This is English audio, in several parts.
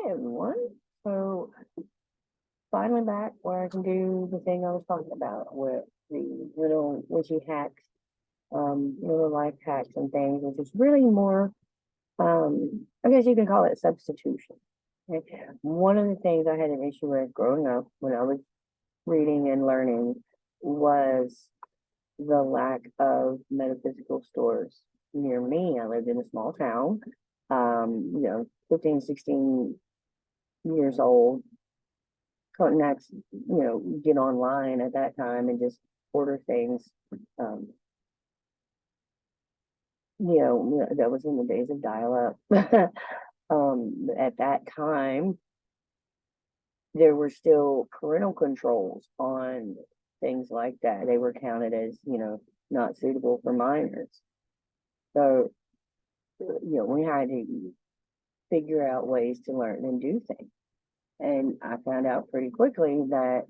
everyone. So finally back where I can do the thing I was talking about with the little witchy hacks, little life hacks and things, which is really more, I guess you can call it substitution. Okay. One of the things I had an issue with growing up when I was reading and learning was the lack of metaphysical stores near me. I lived in a small town, 15, 16 years old, couldn't actually, get online at that time and just order things. Um, that was in the days of dial-up. At that time, there were still parental controls on things like that. They were counted as, not suitable for minors. So, we had to figure out ways to learn and do things. And I found out pretty quickly that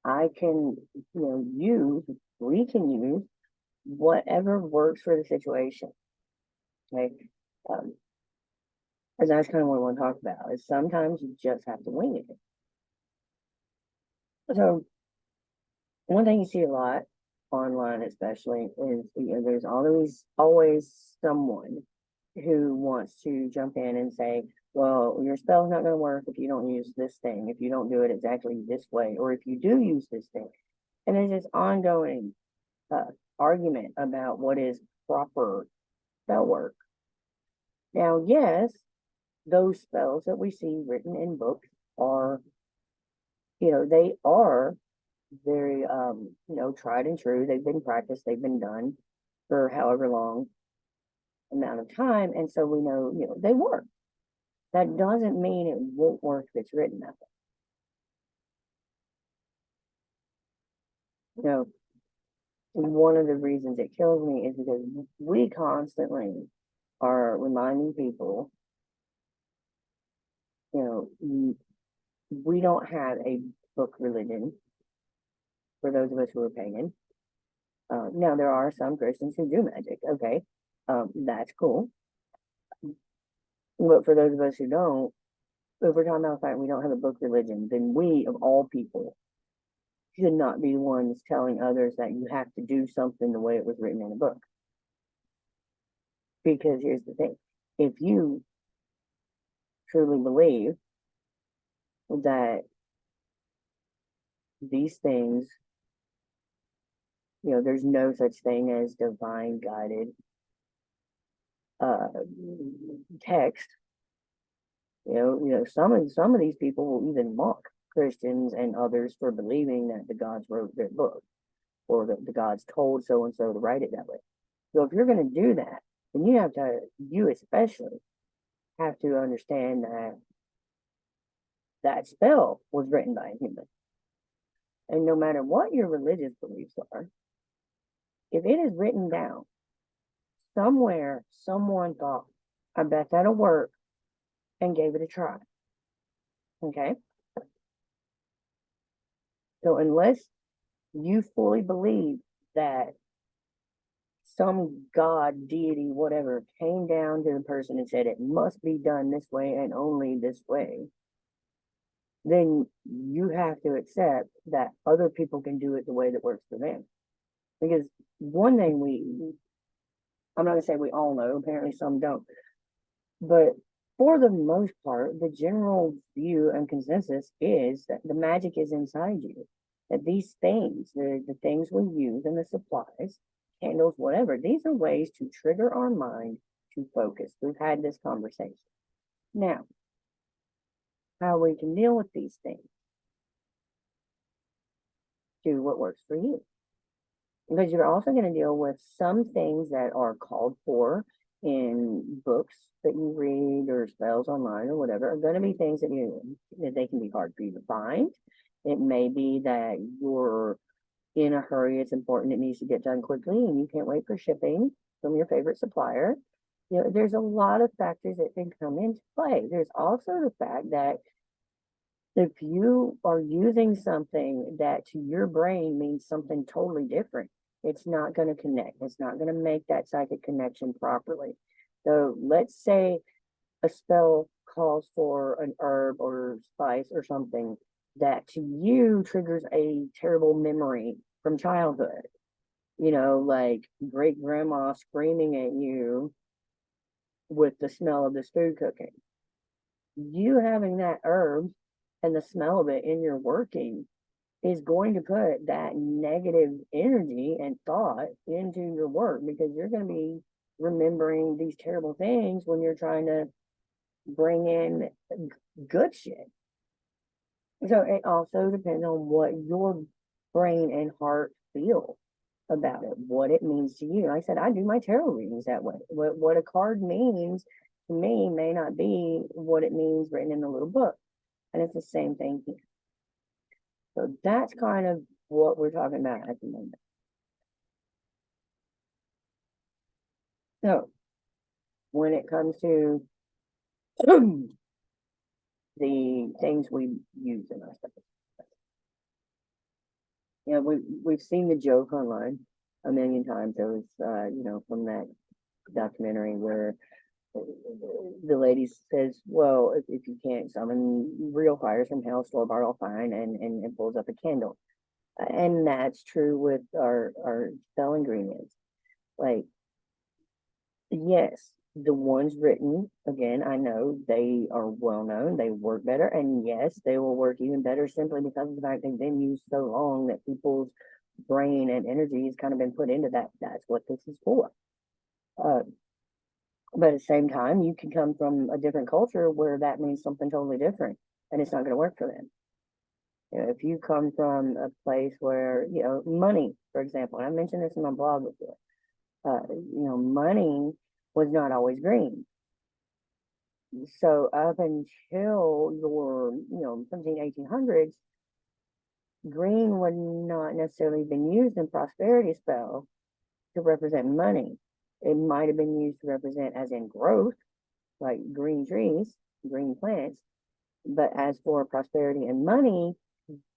I can, we can use whatever works for the situation. Okay. Um, and that's kind of what I want to talk about is sometimes you just have to wing it. So one thing you see a lot online, especially, is there's always someone who wants to jump in and say, well, your spell's not going to work if you don't use this thing, if you don't do it exactly this way, or if you do use this thing. And there's this ongoing argument about what is proper spell work. Now, yes, those spells that we see written in books are, they are very, tried and true. They've been practiced, they've been done for however long amount of time. And so we know, they work. That doesn't mean it won't work if it's written that way. One of the reasons it kills me is because we constantly are reminding people, we don't have a book religion for those of us who are pagan. Now, there are some Christians who do magic. Okay, that's cool. But for those of us who don't, if we're talking about the fact we don't have a book religion, then we, of all people, should not be the ones telling others that you have to do something the way it was written in a book. Because here's the thing, if you truly believe that these things, there's no such thing as divine guided text. Some of these people will even mock Christians and others for believing that the gods wrote their book, or that the gods told so and so to write it that way. So if you're going to do that, then you especially have to understand that that spell was written by a human. And no matter what your religious beliefs are, if it is written down somewhere, someone thought, I bet that'll work, and gave it a try. Okay? So unless you fully believe that some god, deity, whatever, came down to the person and said it must be done this way and only this way, then you have to accept that other people can do it the way that works for them. Because one thing I'm not going to say we all know, apparently some don't, but for the most part, the general view and consensus is that the magic is inside you. That these things, the things we use and the supplies, candles, whatever, these are ways to trigger our mind to focus. We've had this conversation. Now, how we can deal with these things. Do what works for you. Because you're also going to deal with some things that are called for in books that you read or spells online or whatever, are going to be things that they can be hard for you to find. It may be that you're in a hurry, it's important, it needs to get done quickly, and you can't wait for shipping from your favorite supplier. There's a lot of factors that can come into play. There's also the fact that if you are using something that to your brain means something totally different, it's not going to connect. It's not going to make that psychic connection properly. So let's say a spell calls for an herb or spice or something that to you triggers a terrible memory from childhood. Like great grandma screaming at you with the smell of this food cooking. You having that herb and the smell of it in your working is going to put that negative energy and thought into your work, because you're going to be remembering these terrible things when you're trying to bring in good shit. So it also depends on what your brain and heart feel about it, what it means to you. Like I said, I do my tarot readings that way. What a card means to me may not be what it means written in the little book. And it's the same thing here. So that's kind of what we're talking about at the moment. So when it comes to the things we use in our stuff, we've seen the joke online a million times. There was, from that documentary where the lady says, well, if you can't summon real fires from hell, store bought all fine, and pulls up a candle. And that's true with our spell ingredients. Like, yes, the ones written, again, I know they are well known, they work better, and yes, they will work even better simply because of the fact they've been used so long that people's brain and energy has kind of been put into that. That's what this is for. But at the same time, you can come from a different culture where that means something totally different, and it's not going to work for them. If you come from a place where, money, for example, and I mentioned this in my blog before, money was not always green. So up until your, 17, 1800s, green would not necessarily been used in prosperity spell to represent money. It might have been used to represent as in growth, like green trees, green plants. But as for prosperity and money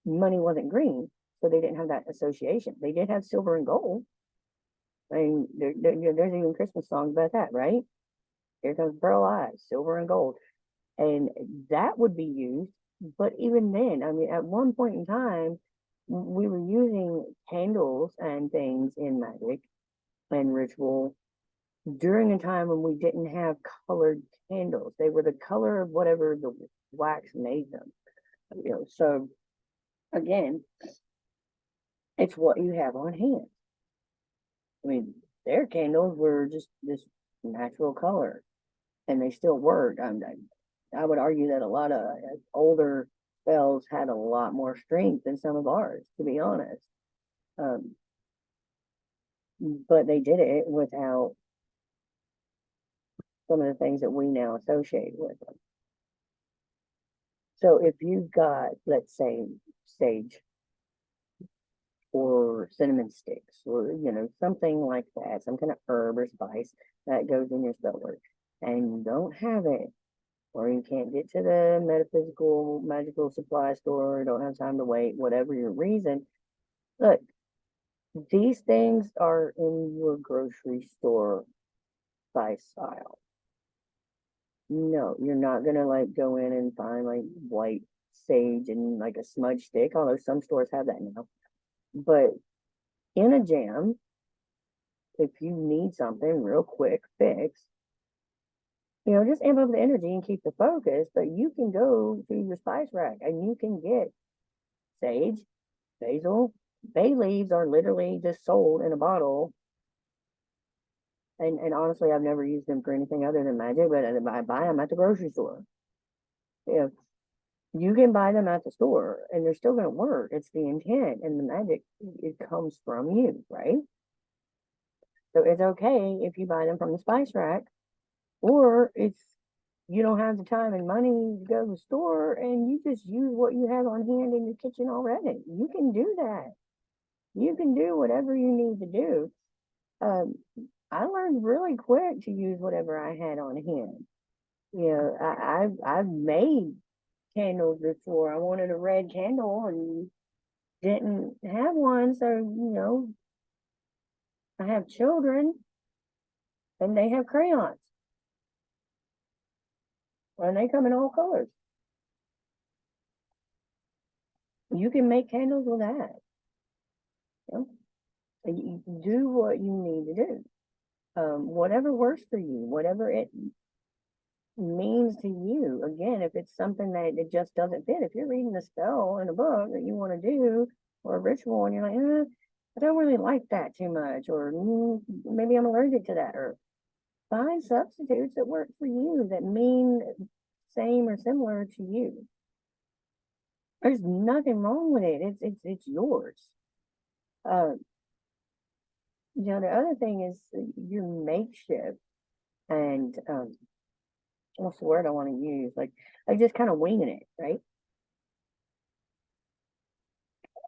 wasn't green, so they didn't have that association. They did have silver and gold. I mean, there's even Christmas songs about that, right? Here comes pearl eyes, silver and gold. And that would be used. But even then, I mean, at one point in time, we were using candles and things in magic and ritual during a time when we didn't have colored candles. They were the color of whatever the wax made them. So again, it's what you have on hand. I mean, their candles were just this natural color, and they still work. I would argue that a lot of older spells had a lot more strength than some of ours, to be honest. But they did it without some of the things that we now associate with them. So if you've got, let's say, sage or cinnamon sticks or, something like that, some kind of herb or spice that goes in your spell work, and you don't have it, or you can't get to the metaphysical, magical supply store, don't have time to wait, whatever your reason, look, these things are in your grocery store spice aisle. No, you're not gonna like go in and find like white sage and like a smudge stick, although some stores have that now. But in a jam, if you need something real quick fix, just amp up the energy and keep the focus, but you can go to your spice rack and you can get sage, basil, bay leaves are literally just sold in a bottle. And honestly, I've never used them for anything other than magic, but I buy them at the grocery store. You can buy them at the store and they're still going to work. It's the intent and the magic, it comes from you, right? So it's okay if you buy them from the spice rack, or if you don't have the time and money to go to the store and you just use what you have on hand in your kitchen already. You can do that. You can do whatever you need to do. I learned really quick to use whatever I had on hand. I've made candles before. I wanted a red candle and didn't have one, so I have children and they have crayons. and they come in all colors. You can make candles with that. You know? You do what you need to do. Whatever works for you, whatever it means to you. Again, if it's something that it just doesn't fit, if you're reading a spell in a book that you want to do or a ritual and you're like, I don't really like that too much, or maybe I'm allergic to that, or find substitutes that work for you that mean same or similar to you. There's nothing wrong with it. It's yours. Uh, the other thing is your makeshift and what's the word I want to use? Like just kind of winging it, right?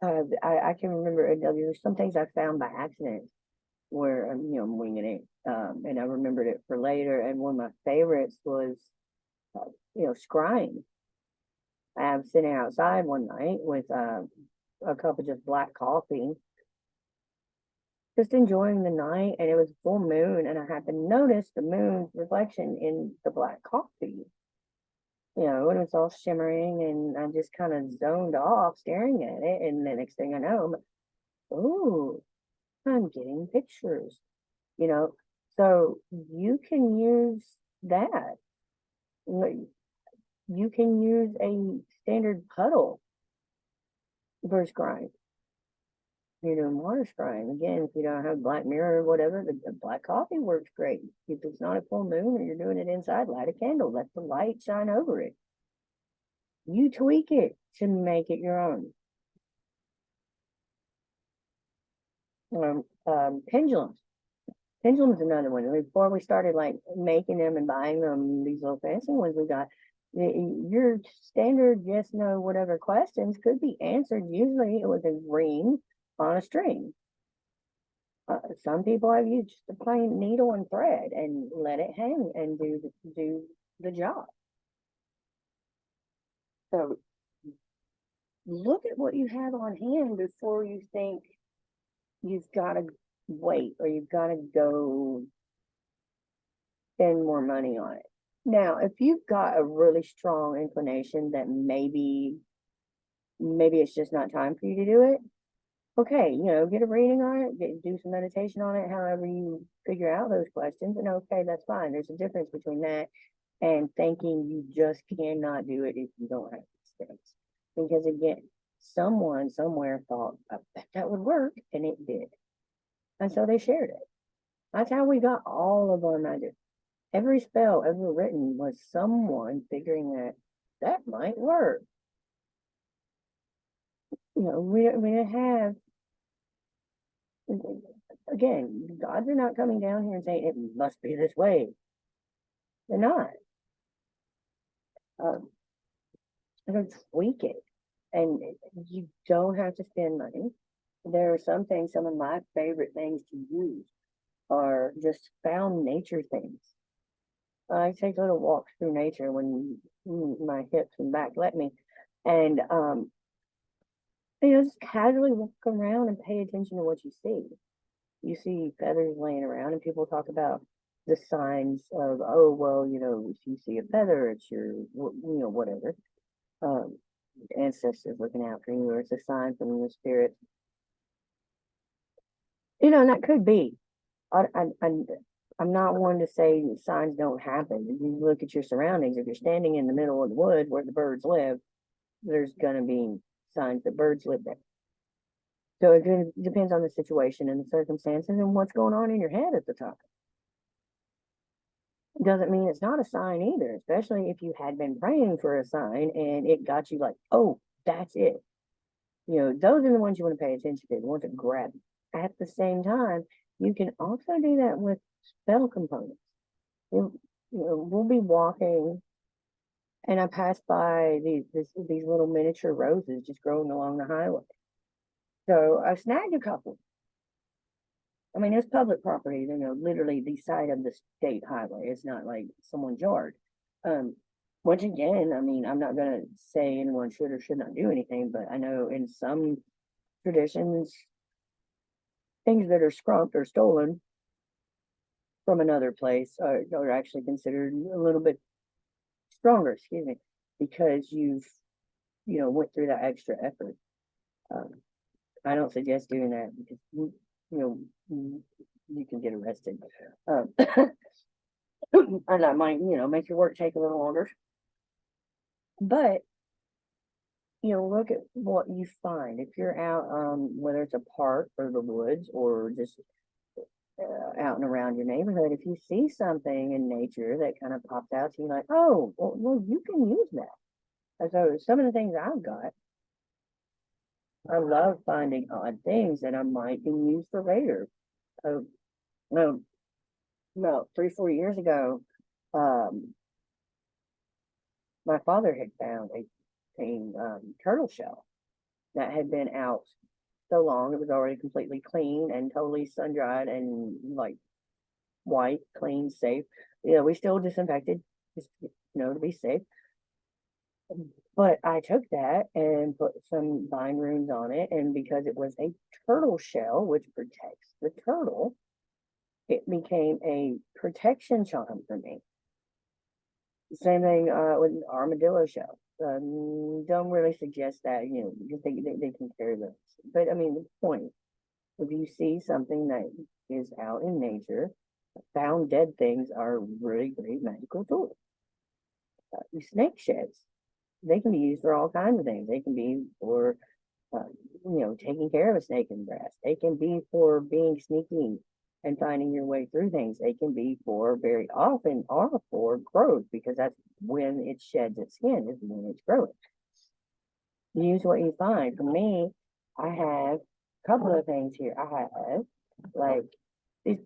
I can remember there's some things I found by accident where I'm winging it, and I remembered it for later. And one of my favorites was scrying. I was sitting outside one night with a cup of just black coffee, just enjoying the night, and it was full moon, and I happened to notice the moon's reflection in the black coffee. And it was all shimmering, and I just kind of zoned off staring at it, and the next thing I know, I'm like, oh, I'm getting pictures, you know. So you can use that. You can use a standard puddle for scrying. You're doing water scrying. Again, if you don't have black mirror or whatever, the black coffee works great. If it's not a full moon or you're doing it inside, light a candle, let the light shine over it. You tweak it to make it your own. Pendulums. Pendulum is another one. Before we started like making them and buying them, these little fancy ones we got, your standard yes, no, whatever questions could be answered. Usually it was a ring on a string. Some people have used just a plain needle and thread and let it hang and do the job. So look at what you have on hand before you think you've got to wait or you've got to go spend more money on it. Now, if you've got a really strong inclination that maybe it's just not time for you to do it, okay, get a reading on it, do some meditation on it, however you figure out those questions, and okay, that's fine. There's a difference between that and thinking you just cannot do it if you don't have experience. Because again, someone somewhere thought that would work, and it did. And so they shared it. That's how we got all of our magic. Every spell ever written was someone figuring that might work. We don't have, again, gods are not coming down here and saying it must be this way. They're not. They're tweak it. And you don't have to spend money. There are some things, some of my favorite things to use are just found nature things. I take little walks through nature when my hips and back let me. And, just casually walk around and pay attention to what you see. You see feathers laying around, and people talk about the signs of, oh, well, if you see a feather, it's your, whatever. Ancestors looking out for you, or it's a sign from your spirit. And that could be. I'm not one to say signs don't happen. If you look at your surroundings, if you're standing in the middle of the woods where the birds live, there's going to be signs that birds live there. So it depends on the situation and the circumstances and what's going on in your head at the time. Doesn't mean it's not a sign either, especially if you had been praying for a sign and it got you like, oh, that's it. Those are the ones you want to pay attention to, the ones that grab you. At the same time, you can also do that with spell components. We'll be walking, and I pass by these little miniature roses just growing along the highway. So I snagged a couple. I mean, it's public property, literally the side of the state highway. It's not like someone's yard. Once again, I mean, I'm not going to say anyone should or should not do anything, but I know in some traditions, things that are scrumped or stolen from another place are actually considered a little bit stronger, excuse me, because you've, went through that extra effort. Um, I don't suggest doing that because you can get arrested. Um, and that might, make your work take a little longer. But look at what you find. If you're out, whether it's a park or the woods or just out and around your neighborhood, if you see something in nature that kind of pops out to you, like, oh, well, you can use that. And so some of the things I've got, I love finding odd things that I might can use for later. Uh, no, no, 3, 4 years ago, um, my father had found a turtle shell that had been out so long it was already completely clean and totally sun dried and like white, clean, safe. We still disinfected just to be safe. But I took that and put some vine runes on it, and because it was a turtle shell, which protects the turtle, it became a protection charm for me. Same thing with armadillo shell. Don't really suggest that, because they can carry those. But I mean, the point, if you see something that is out in nature, found dead things are really great magical tools. Snake sheds, they can be used for all kinds of things. They can be for, uh, taking care of a snake in the grass. They can be for being sneaky and finding your way through things. They can be for very often are for growth because that's when it sheds its skin is when it's growing. Use what you find. For me, I have a couple of things here. I have like these,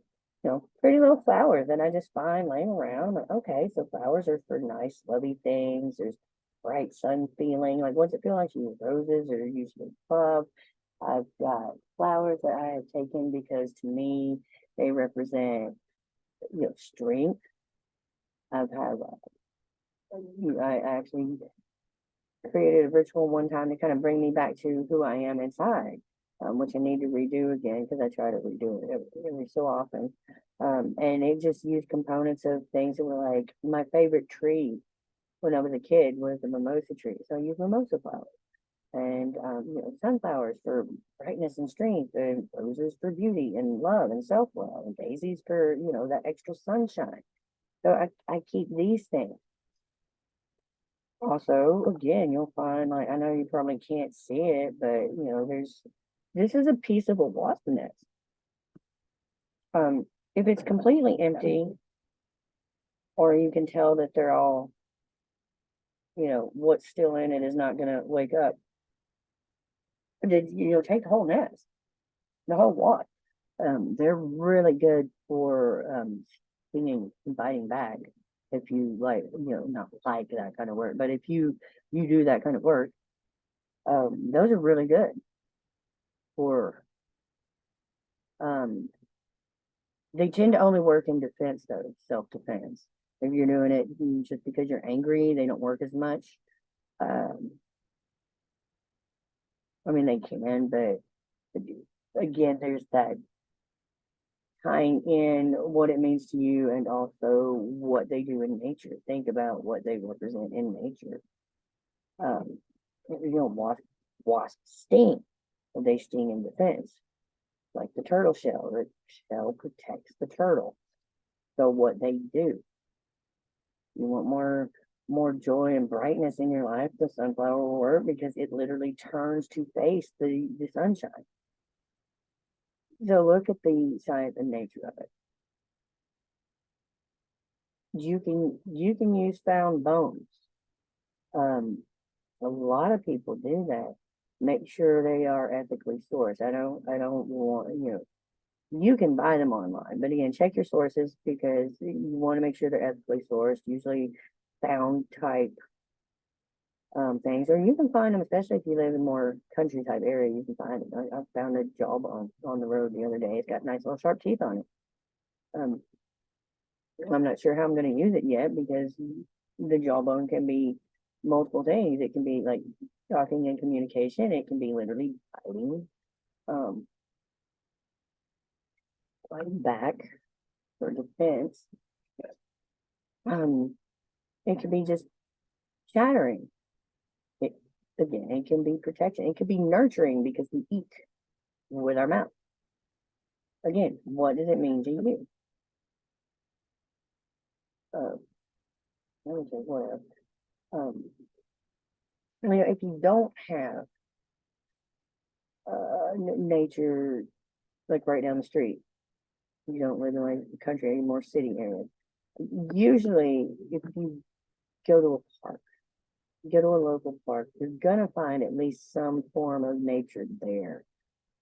pretty little flowers that I just find laying around. I'm like, okay, so flowers are for nice, lovey things. There's bright sun feeling. Like, what's it feel like to use roses or usually love? I've got flowers that I have taken because to me they represent, strength. I've had, I actually created a ritual one time to kind of bring me back to who I am inside, which I need to redo again because I try to redo it every so often. And it just used components of things that were like my favorite tree when I was a kid was the mimosa tree. So I use mimosa flowers and, sunflowers for brightness and strength, and roses for beauty and love and self-love, and daisies for, that extra sunshine. So I keep these things. Also, again, you'll find, like, I know you probably can't see it, but this is a piece of a wasp nest. If it's completely empty, or you can tell that they're all, what's still in it is not going to wake up, then take the whole nest, the whole wasp. They're really good for stinging and biting back. If you like, not like that kind of work, but if you do that kind of work, those are really good for. Um, they tend to only work in defense though, self-defense. If you're doing it just because you're angry, they don't work as much. Um, I mean, they can, but again, there's that tying in what it means to you and also what they do in nature. Think about what they represent in nature. Um, wasps sting, and they sting in defense, like the turtle shell. The shell protects the turtle. So what they do, you want more joy and brightness in your life, the sunflower will work because it literally turns to face the sunshine. So look at the science and nature of it. You can use found bones. Um, a lot of people do that. Make sure they are ethically sourced. I don't want, you can buy them online, but again, check your sources because you want to make sure they're ethically sourced, usually found type things, or you can find them, especially if you live in more country type area, you can find them. I found a jawbone on the road the other day. It's got nice little sharp teeth on it. Um, I'm not sure how I'm going to use it yet because the jawbone can be multiple things. It can be like talking and communication. It can be literally biting, um, biting back for defense. Um, it could be just shattering. It, again, it can be protection. It could be nurturing because we eat with our mouth. Again, what does it mean to you? Let me think what else. If you don't have nature like right down the street, you don't live in like the country anymore, city area. Usually, if you go to a park, go to a local park, you're gonna find at least some form of nature there.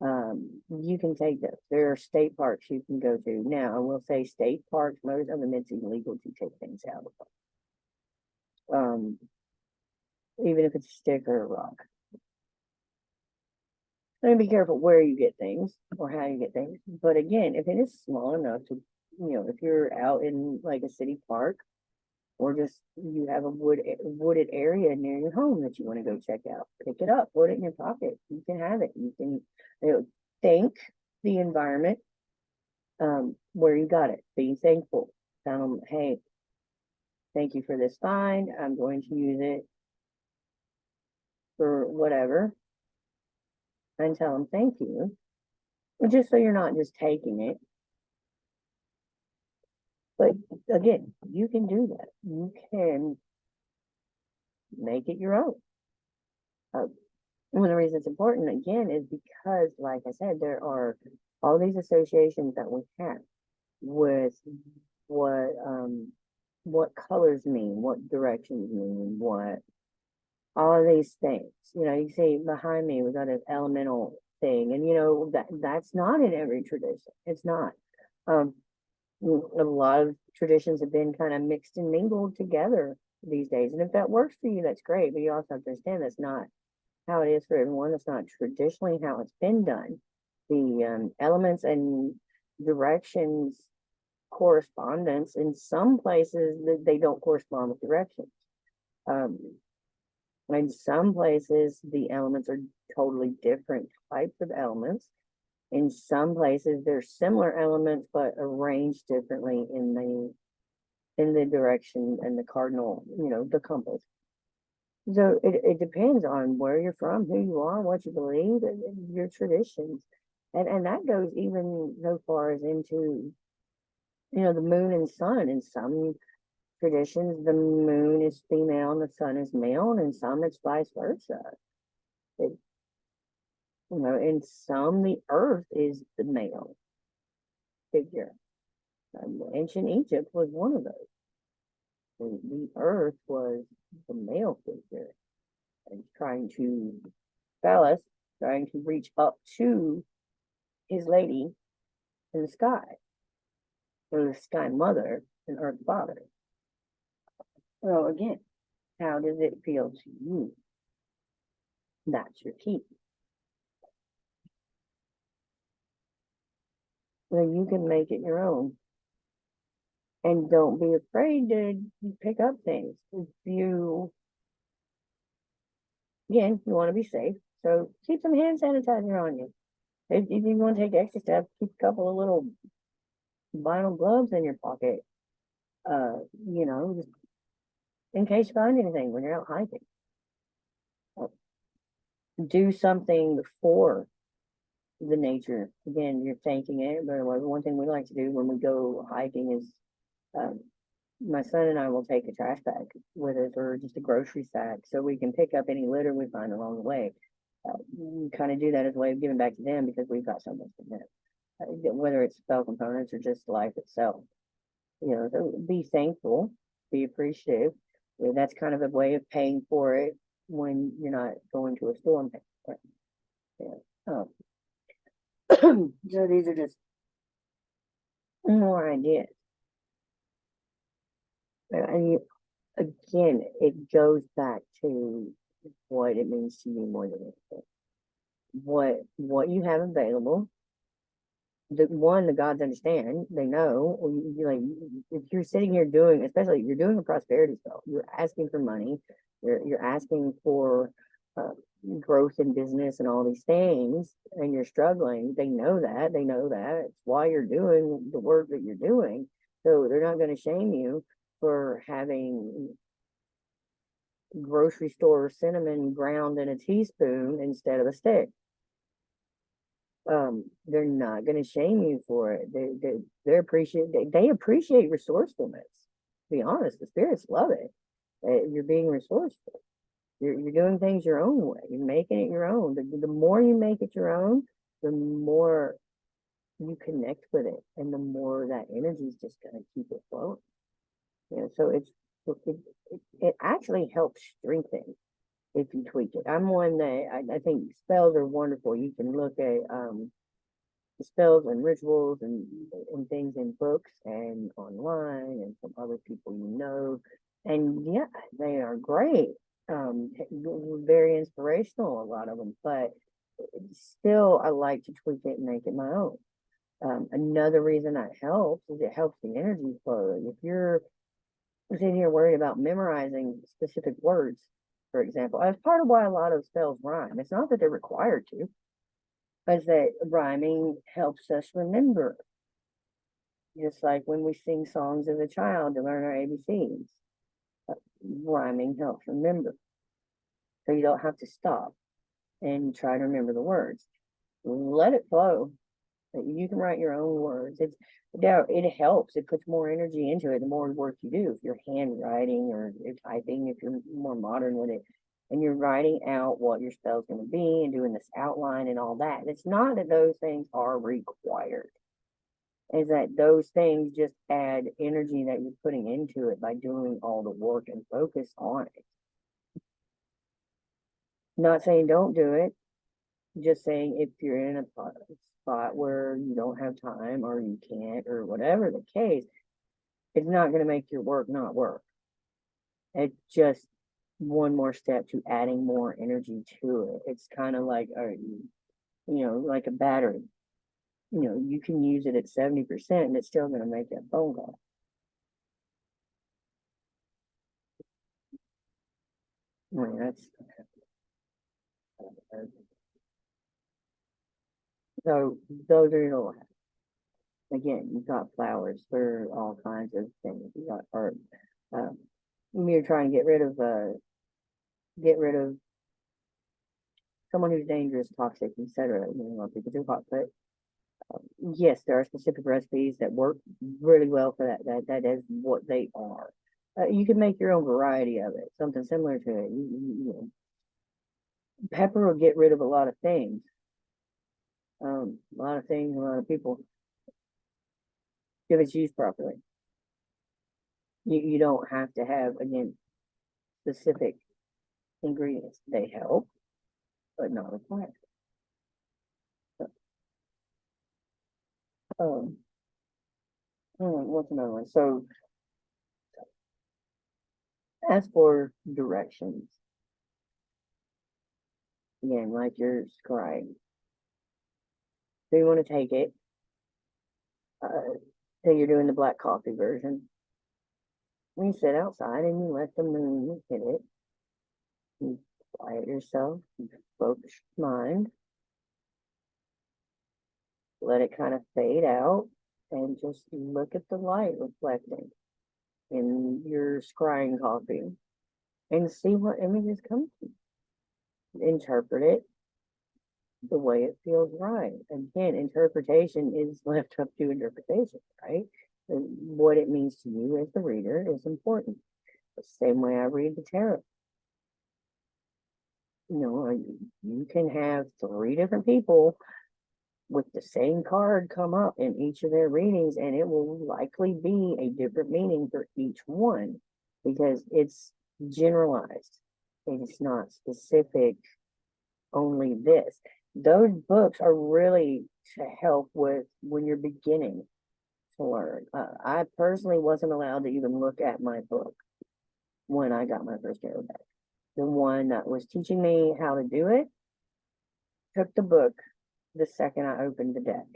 You can take those. There are state parks you can go to. Now, I will say state parks, most of them, it's illegal to take things out of them. Even if it's a stick or a rock. And be careful where you get things or how you get things. But again, if it is small enough to, if you're out in like a city park or just you have a wooded area near your home that you want to go check out, pick it up, put it in your pocket. You can have it. You can thank the environment where you got it. Be thankful. Tell them, hey, thank you for this find. I'm going to use it for whatever. And tell them thank you. Just so you're not just taking it. But again, you can do that. You can make it your own. One of the reasons it's important, again, is because, like I said, there are all these associations that we have with what colors mean, what directions mean, what all of these things. You see behind me, we got an elemental thing, and that's not in every tradition. It's not. A lot of traditions have been kind of mixed and mingled together these days. And if that works for you, that's great. But you also have to understand that's not how it is for everyone. That's not traditionally how it's been done. The elements and directions correspondence in some places they don't correspond with directions. In some places, the elements are totally different types of elements. In some places, they're similar elements, but arranged differently in the direction and the cardinal, the compass. So it depends on where you're from, who you are, what you believe, and your traditions. And that goes even so far as into, the moon and sun. In some traditions, the moon is female and the sun is male, and in some it's vice versa. In some, the earth is the male figure. Ancient Egypt was one of those. The earth was the male figure, and Phallus trying to reach up to his lady in the sky, or the sky mother and earth father. Well, again, how does it feel to you? That's your key. Well, you can make it your own. And don't be afraid to pick up things. Again, you want to be safe. So keep some hand sanitizer on you. If you want to take extra steps, keep a couple of little vinyl gloves in your pocket. Just in case you find anything when you're out hiking. Do something for the nature. Again, you're thanking it. But one thing we like to do when we go hiking is my son and I will take a trash bag with us or just a grocery sack so we can pick up any litter we find along the way. We kind of do that as a way of giving back to them because we've got so much from them, whether it's spell components or just life itself. So be thankful, be appreciative. That's kind of a way of paying for it when you're not going to a store. So these are just more ideas. And again, it goes back to what it means to you more than anything. What you have available. The gods understand. They know. If you're sitting here doing, especially if you're doing a prosperity spell, you're asking for money. You're asking for growth in business and all these things, and you're struggling. They know that. They know that. It's why you're doing the work that you're doing. So they're not going to shame you for having grocery store cinnamon ground in a teaspoon instead of a stick. They're not going to shame you for it. They appreciate resourcefulness. To be honest, the spirits love it. You're being resourceful. You're doing things your own way. You're making it your own. The more you make it your own, the more you connect with it, and the more that energy is just going to keep it flowing. So it actually helps strengthen if you tweak it. I'm one that I think spells are wonderful. You can look at spells and rituals and things in books and online and from other people and yeah, they are great. Very inspirational, a lot of them, but still I like to tweak it and make it my own. Another reason that helps is it helps the energy flow. If you're sitting here worried about memorizing specific words, for example, that's part of why a lot of spells rhyme. It's not that they're required to, but it's that rhyming helps us remember. Just like when we sing songs as a child to learn our ABCs, rhyming helps remember. So you don't have to stop and try to remember the words. Let it flow. You can write your own words. It helps. It puts more energy into it the more work you do. If you're handwriting or you're typing, if you're more modern with it, and you're writing out what your spell's going to be and doing this outline and all that. It's not that those things are required. Is that those things just add energy that you're putting into it by doing all the work and focus on it. Not saying don't do it. Just saying if you're in a spot where you don't have time or you can't or whatever the case, it's not going to make your work not work. It's just one more step to adding more energy to it. It's kind of like like a battery. You can use it at 70% and it's still going to make that phone call. I mean, that's so those are your, again, you've got flowers for all kinds of things. You got art. You're trying to get rid of someone who's dangerous, toxic, etc. A lot of people do hot, but yes, there are specific recipes that work really well for that. That is what they are. You can make your own variety of it, something similar to it. Pepper will get rid of a lot of things. A lot of things, a lot of people, if it's used properly. You don't have to have, again, specific ingredients. They help, but not required. What's another one? So, as for directions, again, like your scribe, so you want to take it. Say you're doing the black coffee version. You sit outside and you let the moon hit it. You quiet yourself, you focus your mind, let it kind of fade out, and just look at the light reflecting in your scrying coffee and see what images come to you. Interpret it the way it feels right. Again, interpretation is left up to interpretation, right? And what it means to you as the reader is important. The same way I read the tarot. You can have 3 different people with the same card come up in each of their readings, and it will likely be a different meaning for each one because it's generalized. It's not specific, only this. Those books are really to help with when you're beginning to learn. I personally wasn't allowed to even look at my book when I got my first tarot deck. The one that was teaching me how to do it took the book the second I opened the deck,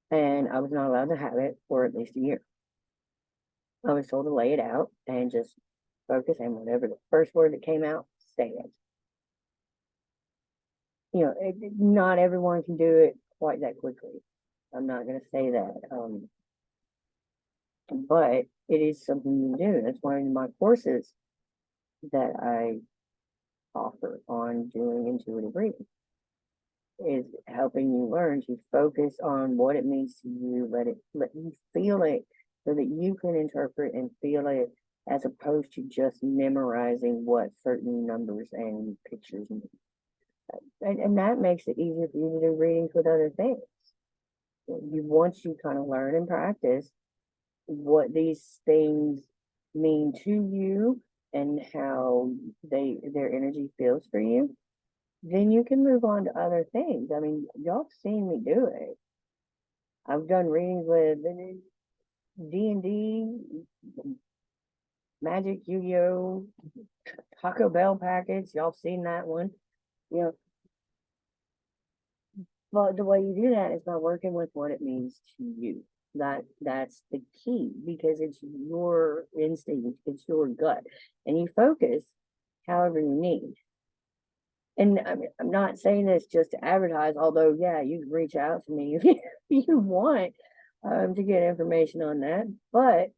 and I was not allowed to have it for at least a year. I was told to lay it out and just focus, and whatever the first word that came out, say it. Not everyone can do it quite that quickly. I'm not going to say that. But it is something you can do. That's why in my courses, that I offer on doing intuitive reading is helping you learn to focus on what it means to you, let you feel it so that you can interpret and feel it as opposed to just memorizing what certain numbers and pictures mean. And that makes it easier for you to do readings with other things. You once you kind of learn and practice what these things mean to you and how their energy feels for you, then you can move on to other things. I mean, y'all have seen me do it. I've done readings with D&D, Magic, Yu-Gi-Oh, Taco Bell packets. Y'all have seen that one. You know, but the way you do that is by working with what it means to you. That's the key because it's your instinct, it's your gut, and you focus however you need. And I'm not saying this just to advertise, although yeah, you can reach out to me if you want to get information on that. But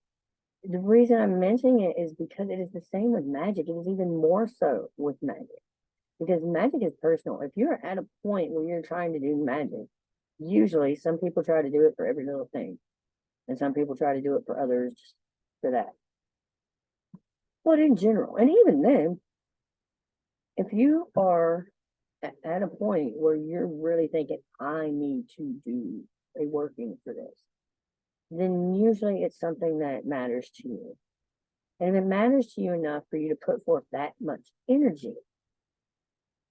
the reason I'm mentioning it is because it is the same with magic. It is even more so with magic because magic is personal. If you're at a point where you're trying to do magic, usually some people try to do it for every little thing, and some people try to do it for others for that. But in general, and even then, if you are at a point where you're really thinking, I need to do a working for this, then usually it's something that matters to you. And if it matters to you enough for you to put forth that much energy,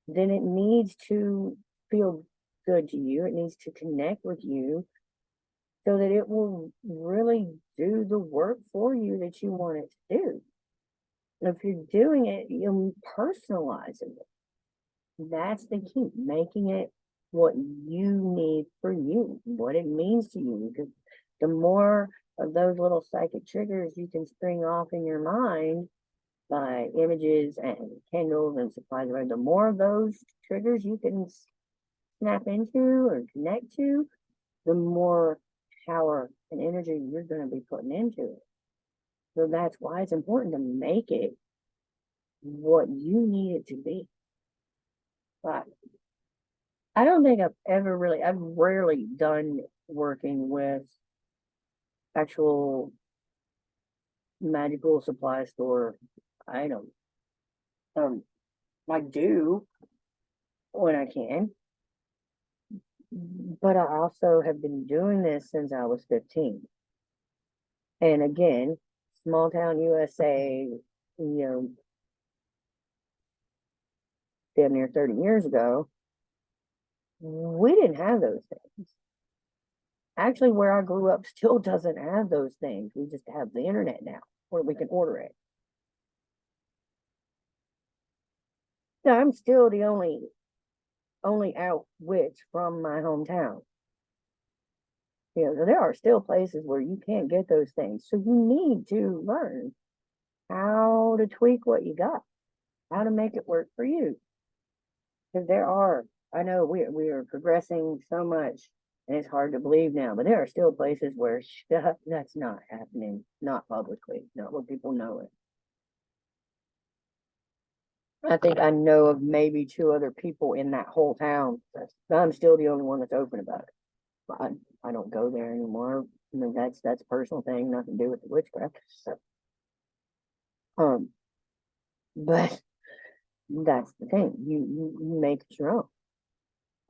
then it needs to feel good to you. It needs to connect with you so that it will really do the work for you that you want it to do. And if you're doing it, you're personalizing it. That's the key, making it what you need for you, what it means to you. Because the more of those little psychic triggers you can spring off in your mind by images and candles and supplies, the more of those triggers you can snap into or connect to, the more power and energy you're going to be putting into it. So that's why it's important to make it what you need it to be. But I don't think I've rarely done working with actual magical supply store items. Um, I do when I can, but I also have been doing this since I was 15. And again, small town USA, you know, damn near 30 years ago, we didn't have those things. Actually, where I grew up still doesn't have those things. We just have the internet now where we can order it. So I'm still the only out witch from my hometown. You know, there are still places where you can't get those things. So you need to learn how to tweak what you got, how to make it work for you. Because I know we are progressing so much and it's hard to believe now, but there are still places where that's not happening, not publicly, not where people know it. I think I know of maybe two other people in that whole town. I'm still the only one that's open about it. I don't go there anymore. I mean, that's a personal thing, nothing to do with the witchcraft. So, but that's the thing. You make it your own.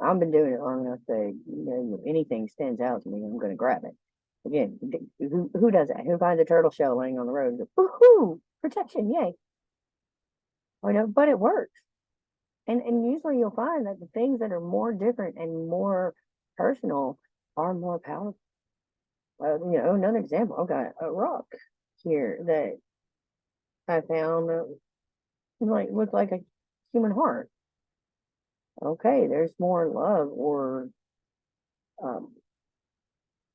I've been doing it long enough that if anything stands out to me, I'm going to grab it. Again, who does that? Who finds a turtle shell laying on the road and goes, "Woohoo! Protection, yay!" I know, but it works. And usually you'll find that the things that are more different and more personal are more powerful. Another example, I've got a rock here that I found that looked like a human heart. Okay, there's more love or um,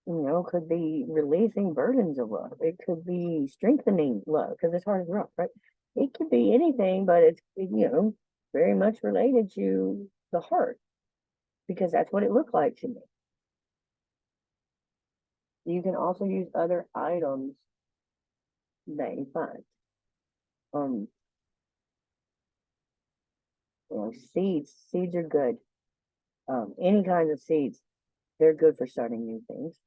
could be releasing burdens of love. It could be strengthening love because it's hard as rock, right? It could be anything, but it's very much related to the heart because that's what it looked like to me. You can also use other items that you find. Um, seeds are good. Any kinds of seeds, they're good for starting new things.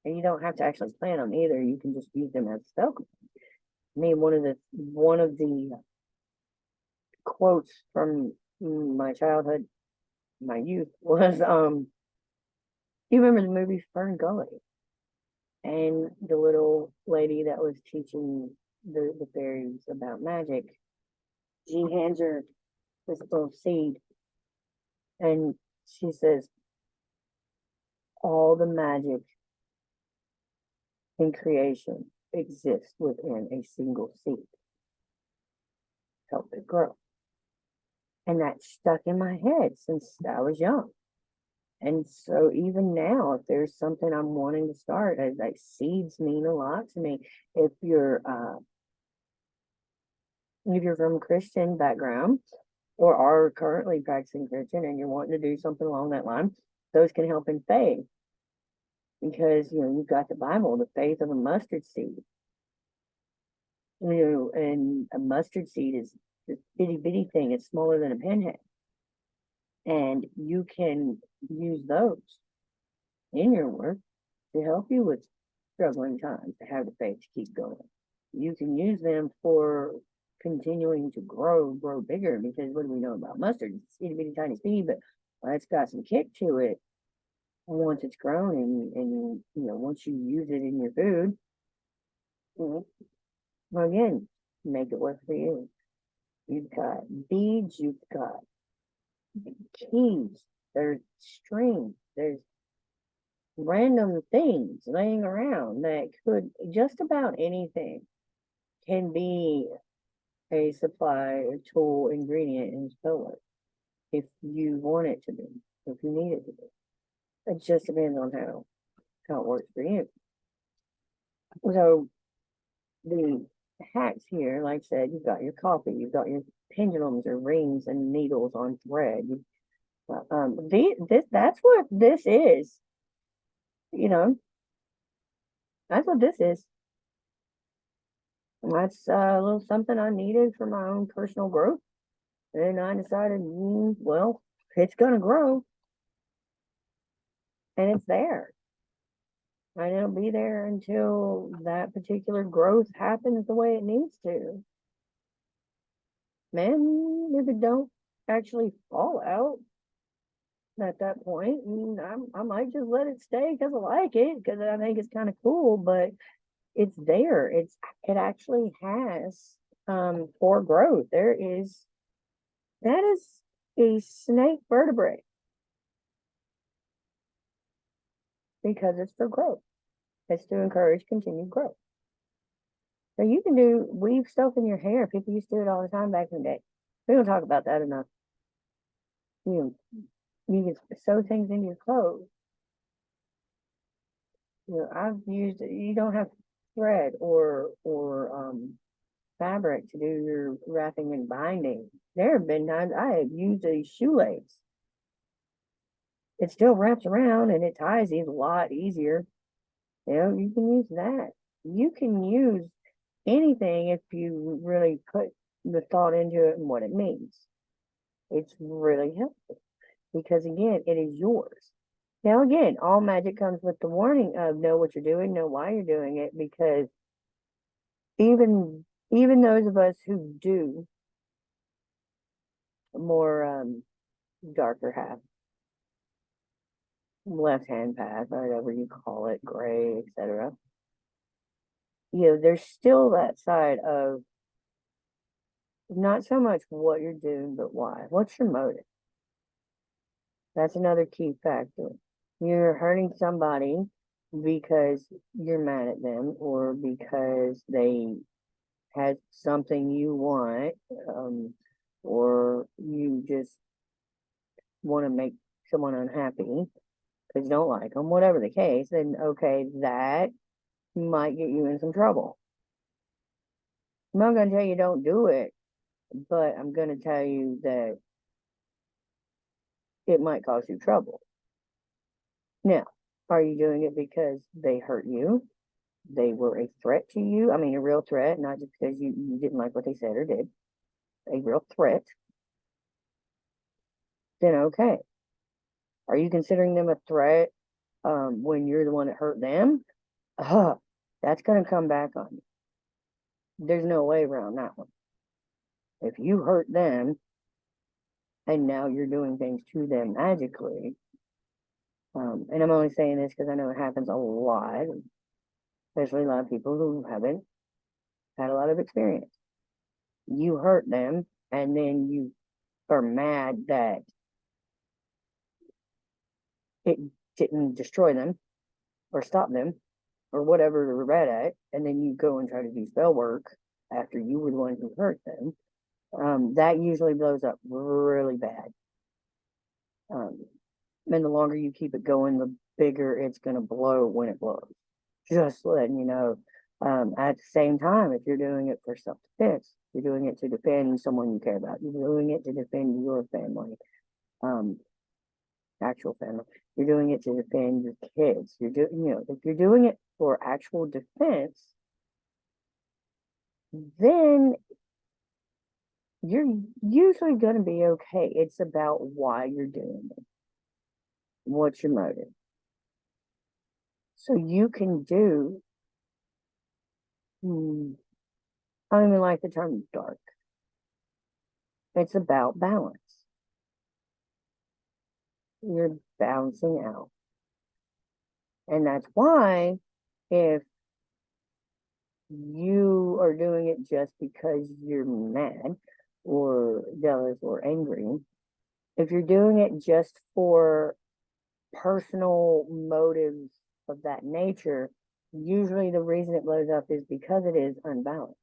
And you don't have to actually plant them either. You can just use them as spell. I mean, one of the quotes from my childhood, my youth, was you remember the movie Fern Gully? And the little lady that was teaching the fairies about magic, she hands her this little seed, and she says, all the magic in creation exists within a single seed. Help it grow. And that stuck in my head since I was young. And so even now, if there's something I'm wanting to start, like seeds mean a lot to me. If you're from a Christian background or are currently practicing Christian and you're wanting to do something along that line, those can help in faith. Because you've got the Bible, the faith of a mustard seed. And a mustard seed is this bitty bitty thing. It's smaller than a pinhead. And you can use those in your work to help you with struggling times, to have the faith to keep going. You can use them for continuing to grow bigger, because what do we know about mustard? It's itty bitty tiny seed, but it's got some kick to it once it's grown, and once you use it in your food, well, again, make it work for you. You've got beads, you've got keys, there's strings, there's random things laying around that could just about anything can be a supply, a tool, ingredient in spell work if you want it to be, if you need it to be. It just depends on how it works for you. So the hacks here, like I said, you've got your coffee, you've got your pendulums or rings and needles on thread. That's what this is. That's what this is. And that's a little something I needed for my own personal growth. And I decided, well, it's gonna grow, and it's there. And it'll be there until that particular growth happens the way it needs to. Man, if it don't actually fall out at that point, I might just let it stay because I like it, because I think it's kind of cool, but it's there. It actually has for growth. That is a snake vertebrae, because it's for growth. It's to encourage continued growth. So you can weave stuff in your hair. People used to do it all the time back in the day. We don't talk about that enough. You can sew things into your clothes. I've used it. You don't have thread or fabric to do your wrapping and binding. There have been times I have used a shoelace. It still wraps around and it ties a lot easier. You can use that. You can use anything if you really put the thought into it and what it means. It's really helpful, because again, it is yours. Now again, all magic comes with the warning of know what you're doing, know why you're doing it, because even those of us who do more darker half, left hand path, whatever you call it, gray, etc. There's still that side of not so much what you're doing, but why. What's your motive? That's another key factor. You're hurting somebody because you're mad at them, or because they had something you want, or you just want to make someone unhappy because you don't like them, whatever the case, then okay, that might get you in some trouble. I'm not going to tell you don't do it, but I'm going to tell you that it might cause you trouble. Now, are you doing it because they hurt you? They were a threat to you? I mean, a real threat, not just because you didn't like what they said or did. A real threat. then okay. Are you considering them a threat when you're the one that hurt them? That's going to come back on you. There's no way around that one. If you hurt them and now you're doing things to them magically, and I'm only saying this because I know it happens a lot, especially a lot of people who haven't had a lot of experience. You hurt them and then you are mad that it didn't destroy them or stop them or whatever they're bad at, and then you go and try to do spell work after you were the one who hurt them. That usually blows up really bad. And the longer you keep it going, the bigger it's going to blow when it blows. Just letting you know. At the same time, if you're doing it for self-defense, you're doing it to defend someone you care about. You're doing it to defend your family, actual family. You're doing it to defend your kids. You're doing, if you're doing it for actual defense, then you're usually going to be okay. It's about why you're doing it. What's your motive? So you can do, I don't even like the term dark. It's about balance. You're balancing out. And that's why if you are doing it just because you're mad or jealous or angry, if you're doing it just for personal motives of that nature, usually the reason it blows up is because it is unbalanced.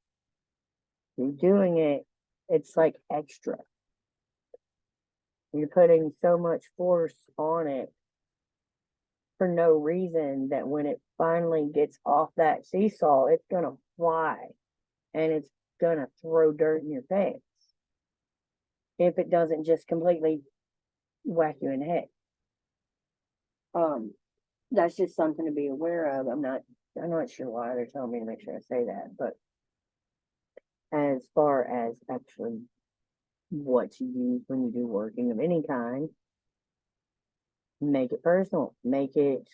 You're doing it, it's like extra. You're putting so much force on it for no reason that when it finally gets off that seesaw, it's going to fly and it's going to throw dirt in your face if it doesn't just completely whack you in the head. That's just something to be aware of. I'm not sure why they're telling me to make sure I say that, but as far as actually what to use when you do working of any kind, make it personal. Make it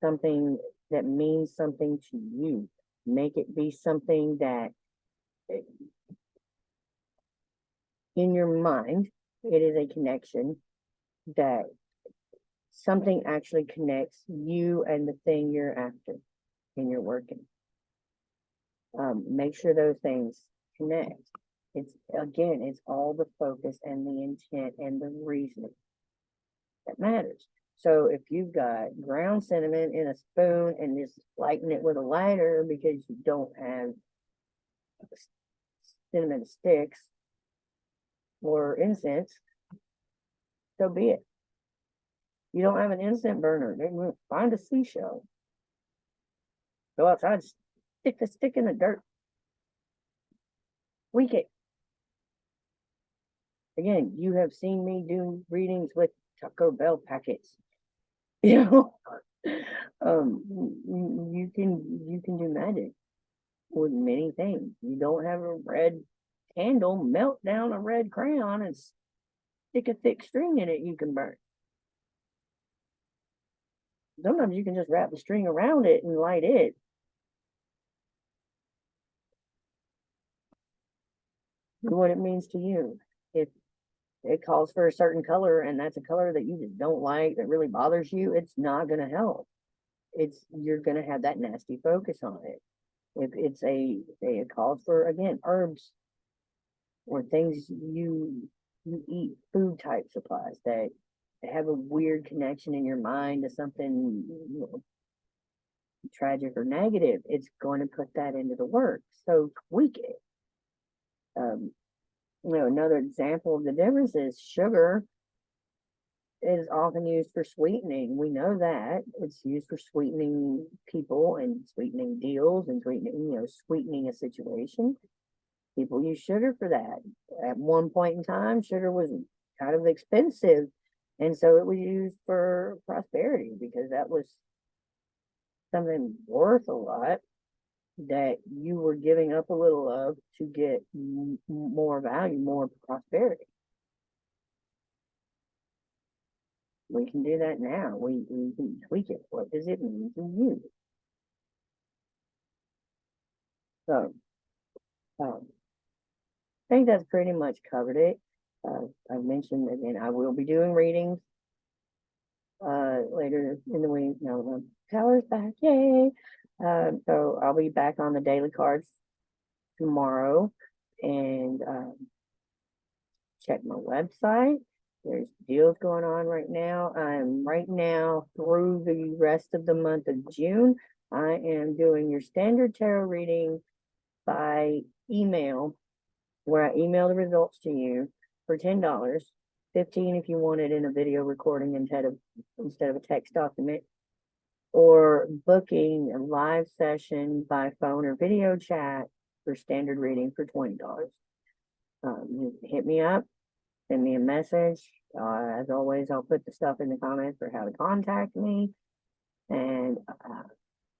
something that means something to you. Make it be something that in your mind, it is a connection that something actually connects you and the thing you're after in your working. Make sure those things connect. It's all the focus and the intent and the reasoning that matters. So if you've got ground cinnamon in a spoon and just lighten it with a lighter because you don't have cinnamon sticks or incense, so be it. You don't have an incense burner, then find a seashell. Go outside, stick the stick in the dirt. Weak it. Again, you have seen me do readings with Taco Bell packets. You know, you can do magic with many things. You don't have a red candle, melt down a red crayon and stick a thick string in it you can burn. Sometimes you can just wrap the string around it and light it. What it means to you. If it calls for a certain color and that's a color that you just don't like, that really bothers you, it's not going to help. You're going to have that nasty focus on it. If it's it calls for, again, herbs or things you eat, food type supplies that have a weird connection in your mind to something tragic or negative, it's going to put that into the work. So tweak it. Another example of the difference is sugar is often used for sweetening. We know that it's used for sweetening people and sweetening deals and sweetening a situation. People use sugar for that. At one point in time, sugar was kind of expensive, and so it was used for prosperity because that was something worth a lot that you were giving up a little of to get more value, more prosperity. we can do that now. We can tweak it. What does it mean to you? So, um, I think that's pretty much covered it. I've mentioned again, I will be doing readings later in the week. No, no, power's back, yay! So I'll be back on the daily cards tomorrow, and check my website. There's deals going on right now. I'm right now through the rest of the month of June. I am doing your standard tarot reading by email, where I email the results to you for $10, 15 if you want it in a video recording instead of a text document, or booking a live session by phone or video chat for standard reading for $20. Hit me up, send me a message. As always, I'll put the stuff in the comments for how to contact me. And I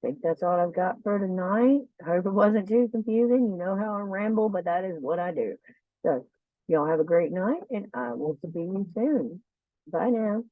think that's all I've got for tonight. I hope it wasn't too confusing. You know how I ramble, but that is what I do. So, y'all have a great night, and I will see you soon. Bye now.